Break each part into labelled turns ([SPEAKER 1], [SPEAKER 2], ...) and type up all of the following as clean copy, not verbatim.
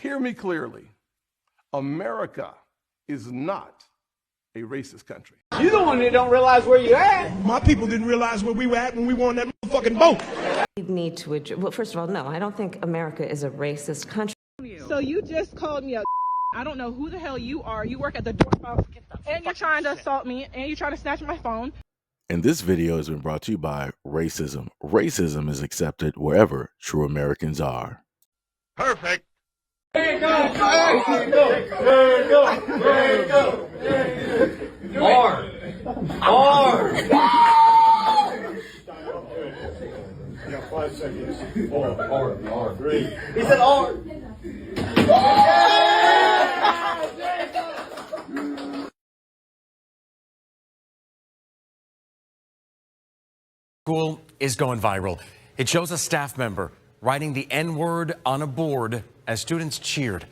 [SPEAKER 1] Hear me clearly. America is not a racist country.
[SPEAKER 2] You the one that don't realize where you're at.
[SPEAKER 3] My people didn't realize where we were at when we were on that motherfucking boat.
[SPEAKER 4] We need to address, well, first of all, no, I don't think America is a racist country.
[SPEAKER 5] So you just called me a I don't know who the hell you are. You work at the door, and you're trying to assault me, and you're trying to snatch my phone.
[SPEAKER 6] And this video has been brought to you by racism. Racism is accepted wherever true Americans are.
[SPEAKER 7] Perfect.
[SPEAKER 2] There you go. There you go. There you go. There you go. There you go. Hard. Hard.
[SPEAKER 3] You got 5 seconds. Hard. 3.
[SPEAKER 2] He said hard.
[SPEAKER 8] School is going viral. It shows a staff member writing the N-word on a board as students cheered.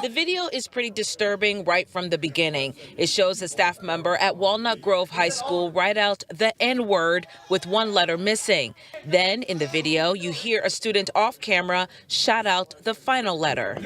[SPEAKER 9] The video is pretty disturbing right from the beginning. It shows a staff member at Walnut Grove High School write out the N-word with one letter missing. Then in the video, you hear a student off camera shout out the final letter.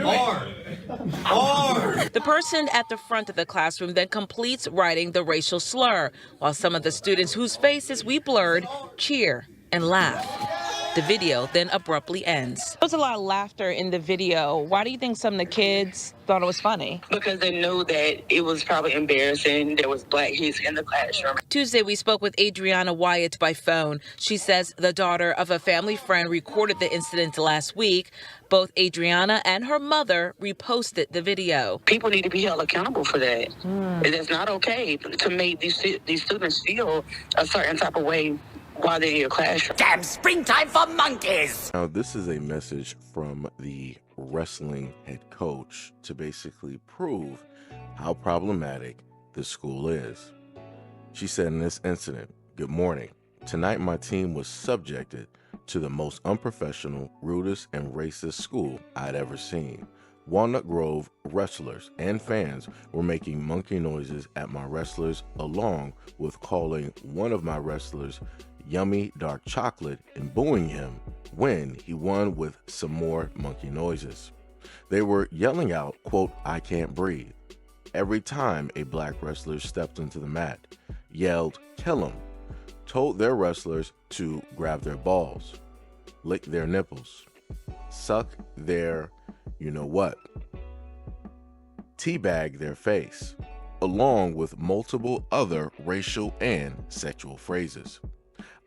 [SPEAKER 2] Hard.
[SPEAKER 9] The person at the front of the classroom then completes writing the racial slur, while some of the students whose faces we blurred cheer and laugh. The video then abruptly ends. There was a lot of laughter in the video. Why do you think some of the kids thought it was funny?
[SPEAKER 10] Because they knew that it was probably embarrassing. There was black kids in the classroom.
[SPEAKER 9] Tuesday, we spoke with Adriana Wyatt by phone. She says the daughter of a family friend recorded the incident last week. Both Adriana and her mother reposted the video.
[SPEAKER 10] People need to be held accountable for that. It is not okay to make these students feel a certain type of way while they're in your classroom.
[SPEAKER 7] Damn springtime for monkeys!
[SPEAKER 6] Now, this is a message from the wrestling head coach to basically prove how problematic this school is. She said in this incident, "Good morning. Tonight my team was subjected to the most unprofessional, rudest, and racist school I'd ever seen. Walnut Grove wrestlers and fans were making monkey noises at my wrestlers, along with calling one of my wrestlers yummy dark chocolate and booing him when he won with some more monkey noises. They were yelling out, quote, 'I can't breathe,' every time a black wrestler stepped into the mat, yelled, 'Kill him,' told their wrestlers to grab their balls, lick their nipples, suck their you-know-what, teabag their face, along with multiple other racial and sexual phrases.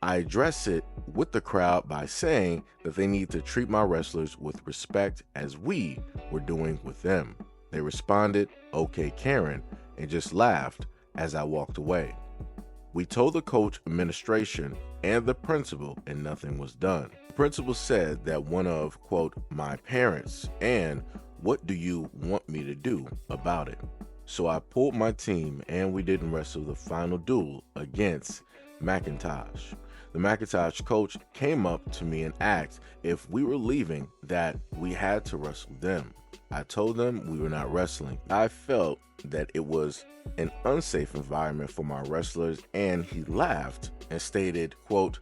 [SPEAKER 6] I address it with the crowd by saying that they need to treat my wrestlers with respect as we were doing with them. They responded, 'Okay, Karen,' and just laughed as I walked away. We told the coach, administration, and the principal, and nothing was done. The principal said that one of, quote, 'my parents,' and 'what do you want me to do about it?' So I pulled my team and we didn't wrestle the final duel against McIntosh. The McIntosh coach came up to me and asked if we were leaving that we had to wrestle them. I told them we were not wrestling. I felt that it was an unsafe environment for my wrestlers, and he laughed and stated, quote,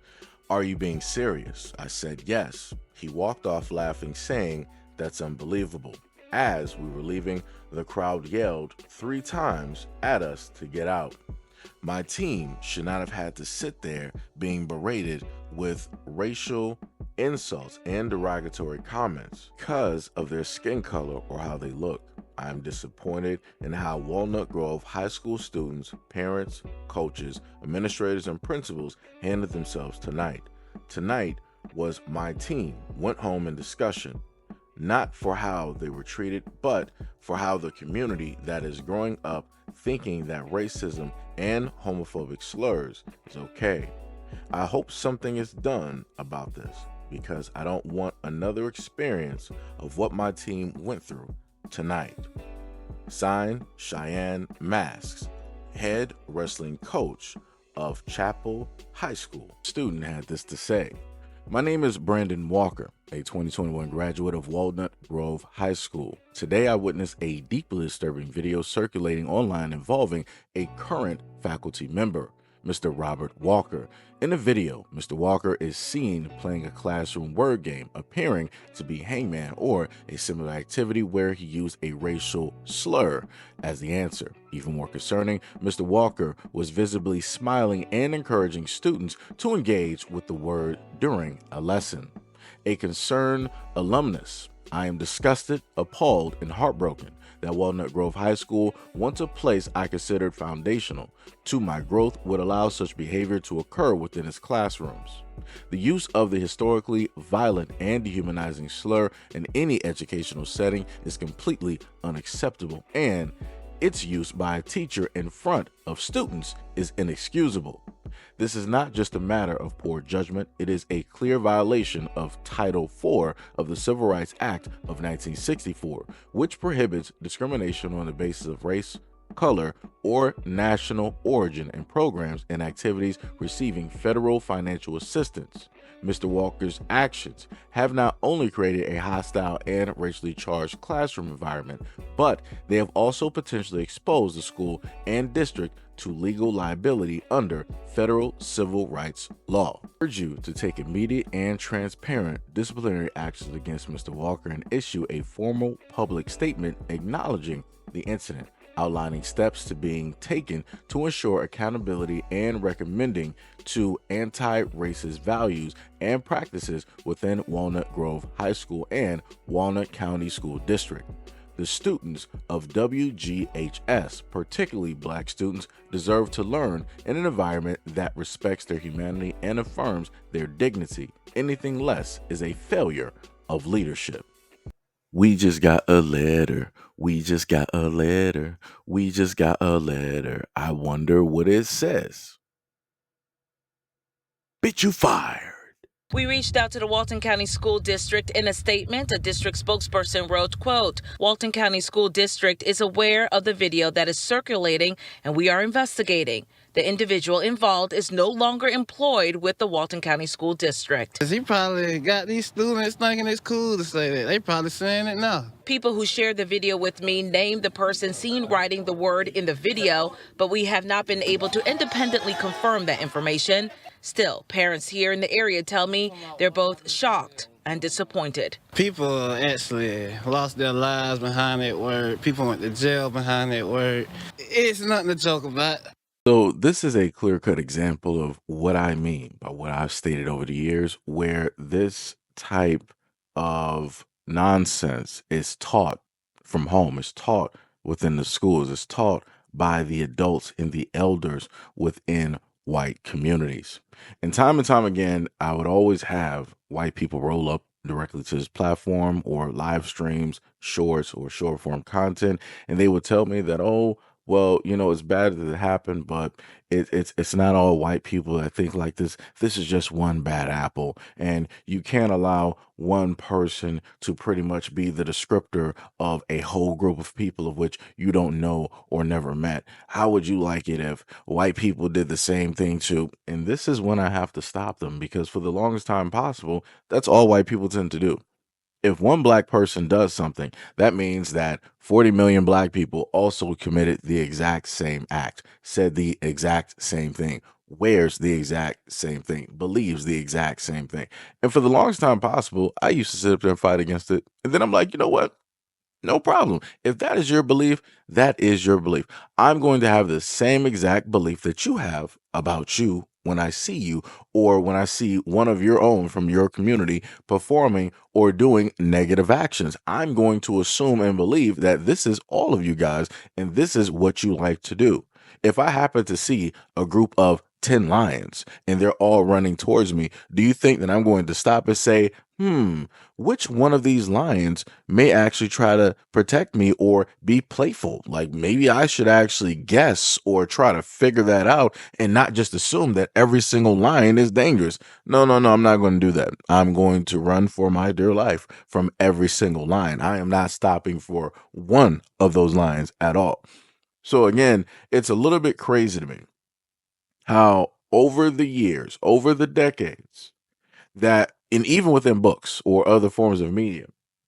[SPEAKER 6] 'Are you being serious?' I said yes. He walked off laughing, saying, 'That's unbelievable.' As we were leaving, the crowd yelled 3 times at us to get out. My team should not have had to sit there being berated with racial insults and derogatory comments because of their skin color or how they look. I am disappointed in how Walnut Grove High School students, parents, coaches, administrators, and principals handled themselves tonight. Tonight was my team went home in discussion, not for how they were treated, but for how the community that is growing up thinking that racism and homophobic slurs is okay. I hope something is done about this because I don't want another experience of what my team went through tonight. Signed, Cheyenne Masks, head wrestling coach of Chapel High School. Student had this to say. My name is Brandon Walker, a 2021 graduate of Walnut Grove High School. Today I witnessed a deeply disturbing video circulating online involving a current faculty member. Mr. Robert Walker. In the video, Mr. Walker is seen playing a classroom word game, appearing to be hangman or a similar activity where he used a racial slur as the answer. Even more concerning, Mr. Walker was visibly smiling and encouraging students to engage with the word during a lesson. A concerned alumnus, I am disgusted, appalled, and heartbroken that Walnut Grove High School, once a place I considered foundational to my growth, would allow such behavior to occur within its classrooms. The use of the historically violent and dehumanizing slur in any educational setting is completely unacceptable, and its use by a teacher in front of students is inexcusable. This is not just a matter of poor judgment, it is a clear violation of Title IV of the Civil Rights Act of 1964, which prohibits discrimination on the basis of race, color, or national origin in programs and activities receiving federal financial assistance. Mr. Walker's actions have not only created a hostile and racially charged classroom environment, but they have also potentially exposed the school and district to legal liability under federal civil rights law. I urge you to take immediate and transparent disciplinary actions against Mr. Walker and issue a formal public statement acknowledging the incident, outlining steps to being taken to ensure accountability and recommending to anti-racist values and practices within Walnut Grove High School and Walnut County School District. The students of WGHS, particularly Black students, deserve to learn in an environment that respects their humanity and affirms their dignity. Anything less is a failure of leadership. We just got a letter. We just got a letter. We just got a letter. I wonder what it says. Bitch, you fired.
[SPEAKER 9] We reached out to the Walton County School District. In a statement, a district spokesperson wrote, quote, Walton County School District is aware of the video that is circulating and we are investigating. The individual involved is no longer employed with the Walton County School District.
[SPEAKER 11] He probably got these students thinking it's cool to say that. They probably saying it now.
[SPEAKER 9] People who shared the video with me named the person seen writing the word in the video, but we have not been able to independently confirm that information. Still, parents here in the area tell me they're both shocked and disappointed.
[SPEAKER 11] People actually lost their lives behind that word. People went to jail behind that word. It's nothing to joke about.
[SPEAKER 6] So this is a clear-cut example of what I mean by what I've stated over the years, where this type of nonsense is taught from home, it's taught within the schools, it's taught by the adults and the elders within white communities. And time again, I would always have white people roll up directly to this platform or live streams, shorts or short form content, and they would tell me that, oh, well, you know, it's bad that it happened, but it's not all white people that think like this. This is just one bad apple, and you can't allow one person to pretty much be the descriptor of a whole group of people of which you don't know or never met. How would you like it if white people did the same thing too? And this is when I have to stop them, because for the longest time possible, that's all white people tend to do. If one black person does something, that means that 40 million black people also committed the exact same act, said the exact same thing, wears the exact same thing, believes the exact same thing. And for the longest time possible, I used to sit up there and fight against it. And then I'm like, you know what? No problem. If that is your belief, that is your belief. I'm going to have the same exact belief that you have about you when I see you, or when I see one of your own from your community performing or doing negative actions. I'm going to assume and believe that this is all of you guys and this is what you like to do. If I happen to see a group of 10 lions and they're all running towards me, do you think that I'm going to stop and say, which one of these lions may actually try to protect me or be playful? Like, maybe I should actually guess or try to figure that out and not just assume that every single lion is dangerous. No, I'm not going to do that. I'm going to run for my dear life from every single lion. I am not stopping for one of those lions at all. So again, it's a little bit crazy to me how over the years, over the decades, that, and even within books or other forms of media,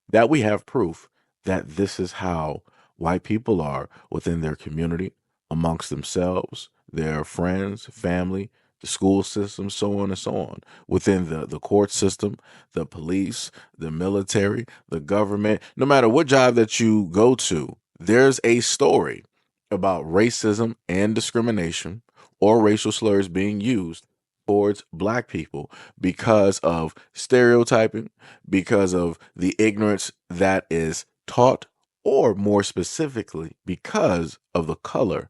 [SPEAKER 6] that we have proof that this is how white people are within their community, amongst themselves, their friends, family, the school system, so on and so on, within the court system, the police, the military, the government. No matter what job that you go to, there's a story about racism and discrimination or racial slurs being used towards black people because of stereotyping, because of the ignorance that is taught, or more specifically, because of the color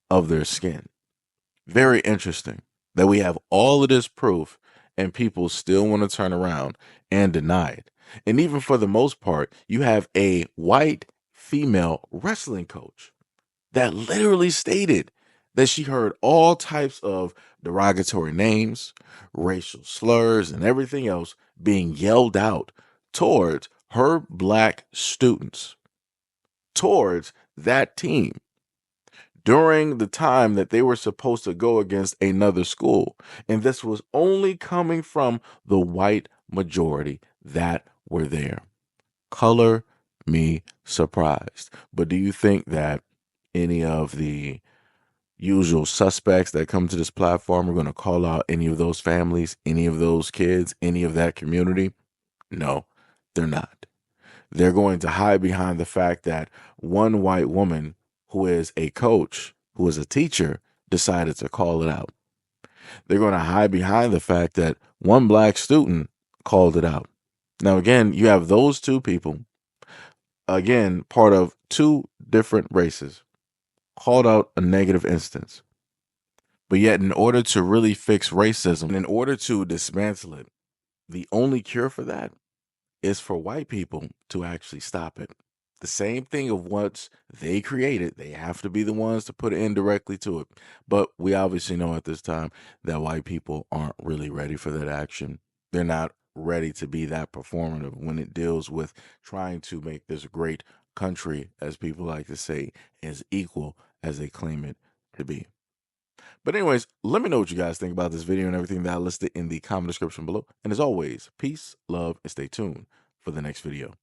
[SPEAKER 6] of their skin. Very interesting that we have all of this proof and people still want to turn around and deny it. And even for the most part, you have a white female wrestling coach that literally stated that she heard all types of derogatory names, racial slurs, and everything else being yelled out towards her black students, towards that team, during the time that they were supposed to go against another school. And this was only coming from the white majority that were there. Color me surprised. But do you think that any of the usual suspects that come to this platform are going to call out any of those families, any of those kids, any of that community? No, they're not. They're going to hide behind the fact that one white woman who is a coach, who is a teacher, decided to call it out. They're going to hide behind the fact that one black student called it out. Now, again, you have those two people, again, part of two different races, called out a negative instance. But yet, in order to really fix racism, in order to dismantle it, the only cure for that is for white people to actually stop it. The same thing of what they created, they have to be the ones to put an end directly to it. But we obviously know at this time that white people aren't really ready for that action. They're not ready to be that performative when it deals with trying to make this great country, as people like to say, as equal as they claim it to be. But anyways, let me know what you guys think about this video and everything that I listed in the comment description below. And as always, peace, love, and stay tuned for the next video.